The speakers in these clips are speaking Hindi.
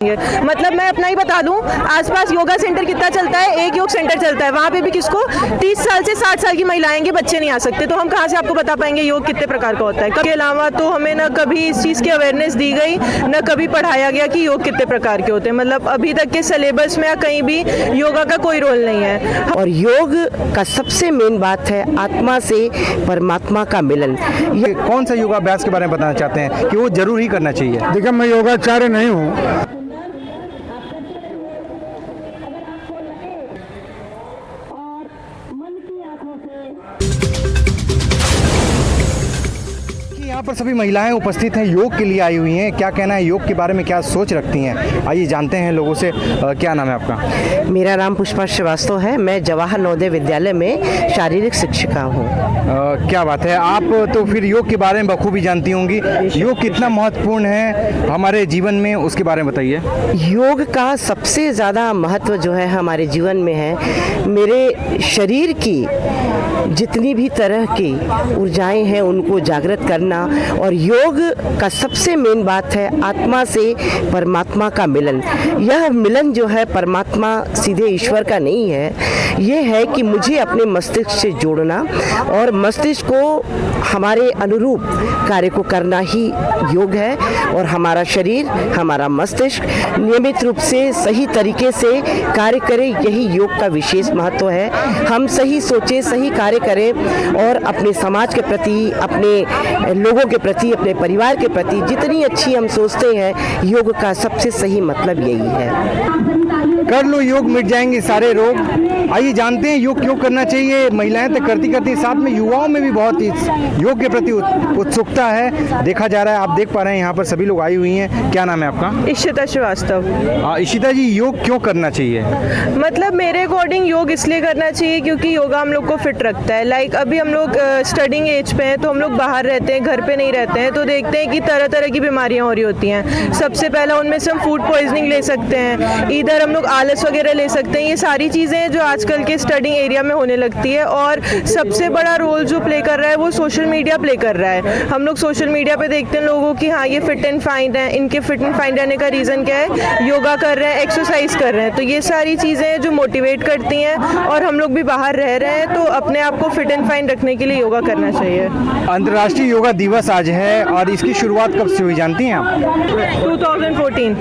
मतलब मैं अपना ही बता दूं, आसपास योगा सेंटर कितना चलता है, एक योग सेंटर चलता है, वहाँ पे भी किसको 30 साल से 60 साल की महिलाएं के बच्चे नहीं आ सकते, तो हम कहाँ से आपको बता पाएंगे योग कितने प्रकार का होता है। इसके अलावा तो हमें न कभी इस चीज़ की अवेयरनेस दी गई, न कभी पढ़ाया गया कि योग कितने प्रकार के होते हैं। मतलब अभी तक के सिलेबस में या कहीं भी योगा का कोई रोल नहीं है। और योग का सबसे मेन बात है आत्मा से परमात्मा का मिलन। ये कौन सा योगाभ्यास के बारे में बताना चाहते हैं कि वो जरूर ही करना चाहिए? देखिए, मैं योगाचार्य नहीं हूँ। यहाँ पर सभी महिलाएं उपस्थित हैं, योग के लिए आई हुई हैं। क्या कहना है, योग के बारे में क्या सोच रखती हैं? आइए जानते हैं लोगों से। क्या नाम है आपका? मेरा नाम पुष्पा श्रीवास्तव है। मैं जवाहर नवोदय विद्यालय में शारीरिक शिक्षिका हूँ। क्या बात है, आप तो फिर योग के बारे में बखूबी जानती होंगी। योग कितना महत्वपूर्ण है हमारे जीवन में, उसके बारे में बताइए। योग का सबसे ज़्यादा महत्व जो है हमारे जीवन में है, मेरे शरीर की जितनी भी तरह की ऊर्जाएं हैं उनको जागृत करना। और योग का सबसे मेन बात है आत्मा से परमात्मा का मिलन। यह मिलन जो है परमात्मा सीधे ईश्वर का नहीं है, ये है कि मुझे अपने मस्तिष्क से जोड़ना और मस्तिष्क को हमारे अनुरूप कार्य को करना ही योग है। और हमारा शरीर, हमारा मस्तिष्क नियमित रूप से सही तरीके से कार्य करे, यही योग का विशेष महत्व है। हम सही सोचें, सही कार्य करें और अपने समाज के प्रति, अपने लोगों के प्रति, अपने परिवार के प्रति जितनी अच्छी हम सोचते हैं, योग का सबसे सही मतलब यही है। कर लो योग, मिट जाएंगे सारे रोग। आइए जानते हैं योग क्यों करना चाहिए। महिलाएं तो करती करती, साथ में युवाओं में भी बहुत ही योग के प्रति उत्सुकता है, देखा जा रहा है। आप देख पा रहे हैं यहाँ पर सभी लोग आई हुई हैं। क्या नाम है आपका? इशिता श्रीवास्तव। इशिता जी, योग क्यों करना चाहिए? मतलब मेरे अकॉर्डिंग योग इसलिए करना चाहिए क्योंकि योगा हम लोग को फिट रखता है। लाइक अभी हम लोग स्टडिंग एज पे हैं, तो हम लोग बाहर रहते हैं, घर पे नहीं रहते हैं, तो देखते हैं कि तरह तरह की बीमारियां हो रही होती हैं। सबसे पहला उनमें से हम फूड पॉइजनिंग ले सकते हैं, इधर हम लोग आलस वगैरह ले सकते हैं। ये सारी चीज़ें जो आजकल के स्टडिंग एरिया में होने लगती है। और सबसे बड़ा रोल जो प्ले कर रहा है वो सोशल मीडिया प्ले कर रहा है। हम लोग सोशल मीडिया पे देखते हैं लोगों की, हाँ ये फिट एंड फाइन है। इनके फिट एंड फाइन रहने का रीज़न क्या है? योगा कर रहे हैं, एक्सरसाइज कर रहे हैं। तो ये सारी चीज़ें जो मोटिवेट करती हैं, और हम लोग भी बाहर रह रहे हैं, तो अपने आप को फिट एंड फाइन रखने के लिए योगा करना चाहिए। अंतर्राष्ट्रीय योगा दिवस आज है और इसकी शुरुआत कब से हुई जानती हैं आप? 2014।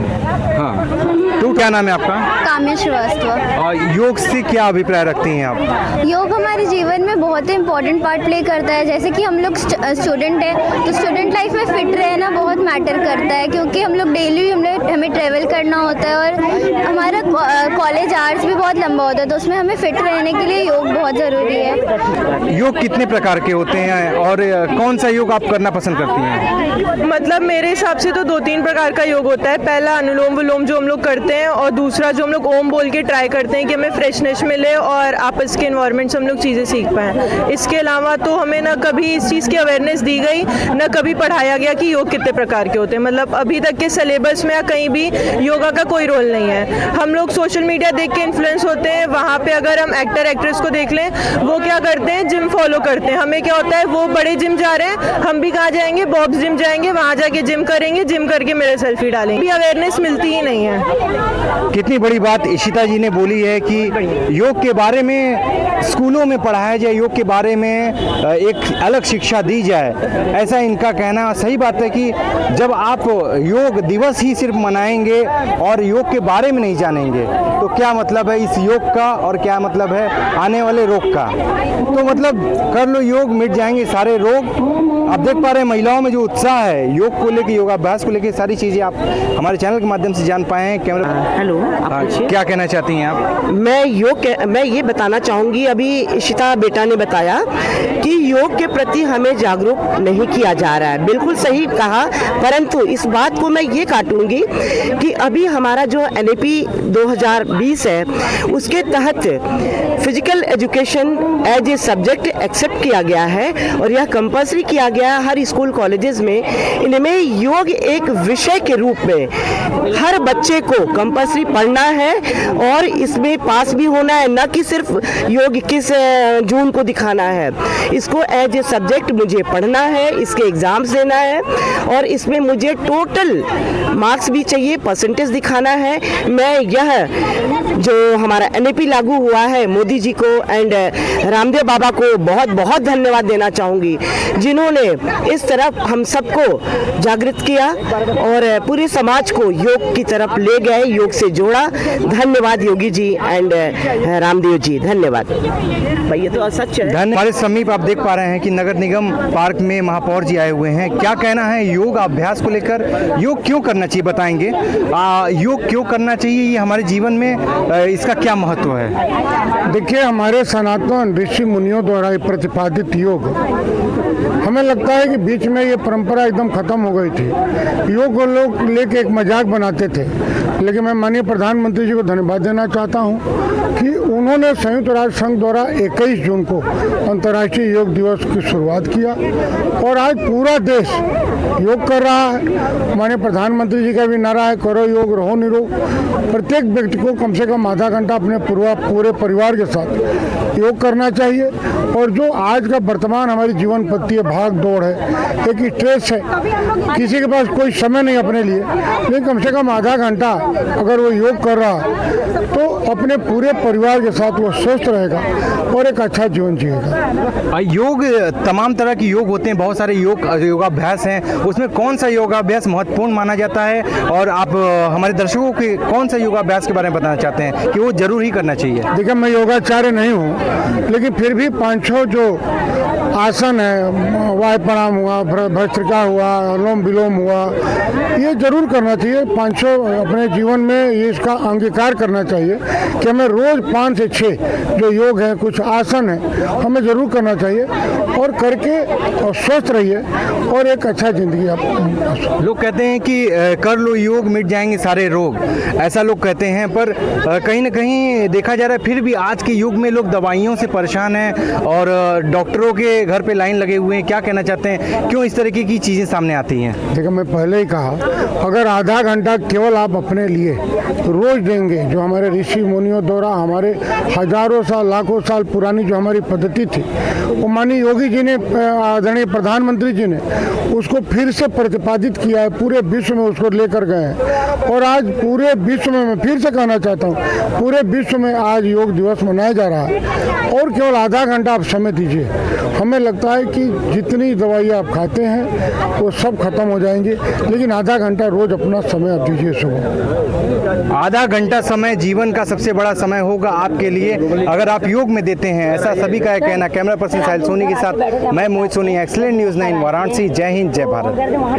हाँ, तो क्या नाम है आपका? काम्या श्रीवास्तव। और योग से क्या अभिप्राय रखती हैं आप? योग हमारे जीवन में बहुत ही इम्पोर्टेंट पार्ट प्ले करता है। जैसे कि हम लोग स्टूडेंट हैं, तो स्टूडेंट लाइफ में फिट रहना बहुत मैटर करता है, क्योंकि हम लोग डेली हमें ट्रैवल करना होता है और हमारा कॉलेज आवर्स भी बहुत लंबा होता है, तो उसमें हमें फिट रहने के लिए योग बहुत ज़रूरी है। योग कितने प्रकार के होते हैं और कौन सा योग आप करना पसंद करती हैं? मतलब मेरे हिसाब से तो 2-3 प्रकार का योग होता है। पहला अनुलोम विलोम जो हम लोग करते हैं, और दूसरा जो हम लोग ओम बोल के ट्राई करते हैं कि हमें फ्रेशनेस मिले और आपस के एनवायरनमेंट से हम लोग चीज़ें सीख पाएँ। इसके अलावा तो हमें ना कभी इस चीज़ की अवेयरनेस दी गई, ना कभी पढ़ाया गया कि योग कितने प्रकार के होते हैं। मतलब अभी तक के सिलेबस में या कहीं भी योगा का कोई रोल नहीं है। हम लोग सोशल मीडिया देख के इन्फ्लुएंस होते हैं। वहाँ पे अगर हम एक्टर एक्ट्रेस को देख लें, वो क्या करते हैं, जिम फॉलो करते हैं। हमें क्या होता है, वो बड़े जिम जा रहे हैं, हम भी कहाँ जाएंगे, बॉब्स जिम जाएंगे, वहाँ जाके जिम करेंगे, जिम करके मेरे सेल्फी डालेंगे। भी अवेयरनेस मिलती ही नहीं है। कितनी बड़ी बात इशिता जी ने बोली है कि योग के बारे में स्कूलों में पढ़ाया जाए, योग के बारे में एक अलग शिक्षा दी जाए, ऐसा इनका कहना। सही बात है कि जब आप योग दिवस ही सिर्फ मनाएंगे और योग के बारे में नहीं जानेंगे, तो क्या मतलब है इस योग का और क्या मतलब है आने वाले रोग का। तो मतलब कर लो योग, मिट जाएंगे सारे रोग। आप देख पा रहे हैं महिलाओं में जो उत्साह है योग को लेकर, योगाभ्यास को लेकर, सारी चीज़ें आप हमारे चैनल के माध्यम से जान पाए हैं। कैमरा हेलो, क्या कहना चाहती हैं आप? मैं ये बताना चाहूँगी, अभी इशिता बेटा ने बताया कि योग के प्रति हमें जागरूक नहीं किया जा रहा है। बिल्कुल सही कहा, परंतु इस बात को मैं ये काटूंगी कि अभी हमारा जो NAP 2020 है उसके तहत physical education as a subject accept किया गया है और यह कंपलसरी किया गया है हर स्कूल कॉलेजेस में। इनमें योग एक विषय के रूप में हर बच्चे को कंपलसरी पढ़ना है और इसमें पास भी होना है, न कि सिर्फ योग 21 जून को दिखाना है। इसको एज ए सब्जेक्ट मुझे पढ़ना है, इसके एग्ज़ाम्स देना है और इसमें मुझे टोटल मार्क्स भी चाहिए, परसेंटेज दिखाना है। मैं यह जो हमारा NAP लागू हुआ है मोदी जी को एंड रामदेव बाबा को बहुत बहुत धन्यवाद देना चाहूँगी, जिन्होंने इस तरफ हम सबको जागृत किया और पूरे समाज को योग की तरफ ले गए, योग से जोड़ा। धन्यवाद योगी जी एंड रामदेव जी, धन्यवाद भाई, ये तो सच है। हमारे समीप आप देख पा रहे हैं कि नगर निगम पार्क में महापौर जी आए हुए हैं। क्या कहना है योग अभ्यास को लेकर? योग क्यों करना चाहिए बताएंगे? योग क्यों करना चाहिए, ये हमारे जीवन में इसका क्या महत्व है? देखिए, हमारे सनातन ऋषि मुनियों द्वारा प्रतिपादित योग, हमें लगता है कि बीच में ये परंपरा एकदम खत्म हो गई थी। योग को लोग लेके एक मजाक बनाते थे, लेकिन मैं माननीय प्रधानमंत्री जी को धन्यवाद देना चाहता हूँ कि उन्होंने संयुक्त राष्ट्र संघ द्वारा 21 जून को अंतर्राष्ट्रीय योग दिवस की शुरुआत किया और आज पूरा देश योग कर रहा है। माननीय प्रधानमंत्री जी का भी नारा है, करो योग रहो निरोग। प्रत्येक व्यक्ति को कम से कम आधा घंटा अपने पूरे परिवार के साथ योग करना चाहिए। और जो आज का वर्तमान हमारी जीवन पद्धति है, भाग दौड़ है, एक स्ट्रेस है, किसी के पास कोई समय नहीं अपने लिए, लेकिन कम से कम आधा घंटा अगर वो योग कर रहा तो अपने पूरे परिवार के साथ वो स्वस्थ रहेगा और एक अच्छा जीवन जिएगा। योग, तमाम तरह के योग होते हैं, बहुत सारे योगाभ्यास हैं, उसमें कौन सा योगाभ्यास महत्वपूर्ण माना जाता है और आप हमारे दर्शकों के कौन सा योगाभ्यास के बारे में बताना चाहते हैं कि वो जरूर ही करना चाहिए? देखिए, मैं योगाचार्य नहीं हूँ, लेकिन फिर भी 500 जो आसन है, वायु प्राणायाम हुआ, भस्त्रिका हुआ, अनुलोम विलोम हुआ, ये जरूर करना चाहिए। 500 अपने जीवन में ये इसका अंगीकार करना चाहिए कि हमें रोज 5 से 6 जो योग है, कुछ आसन है, हमें जरूर करना चाहिए और करके और स्वस्थ रहिए और एक अच्छा जिंदगी आप। लोग कहते हैं कि कर लो योग मिट जाएंगे सारे रोग, ऐसा लोग कहते हैं, पर कहीं ना कहीं देखा जा रहा है फिर भी आज के युग में लोग दवाइयों से परेशान हैं और डॉक्टरों के घर पे लाइन लगे हुए हैं। क्या कहना चाहते हैं, क्यों इस तरीके की चीज़ें सामने आती हैं? देखिए, मैं पहले ही कहा, अगर आधा घंटा केवल आप अपने लिए रोज देंगे, जो हमारे ऋषि मुनियों द्वारा हमारे हजारों साल लाखों साल पुरानी जो हमारी पद्धति थी, वो माननीय योगी जी ने, आदरणीय प्रधानमंत्री जी ने उसको फिर से प्रतिपादित किया है, पूरे विश्व में उसको लेकर गए हैं और आज पूरे विश्व में, मैं फिर से कहना चाहता हूँ, पूरे विश्व में आज योग दिवस मनाया जा रहा है और केवल आधा घंटा आप समय दीजिए। हमें लगता है कि जितनी दवाई आप खाते हैं वो सब खत्म हो जाएंगी, लेकिन आधा घंटा रोज अपना समय आप दीजिए सुबह। आधा घंटा समय जीवन का सबसे बड़ा समय होगा आपके लिए अगर आप योग में देते हैं, ऐसा सभी का कहना। कैमरा पर्सन साहिल सोनी के साथ मैं मोहित सोनी, एक्सीलेंट न्यूज़ 9 वाराणसी। जय हिंद, जय भारत।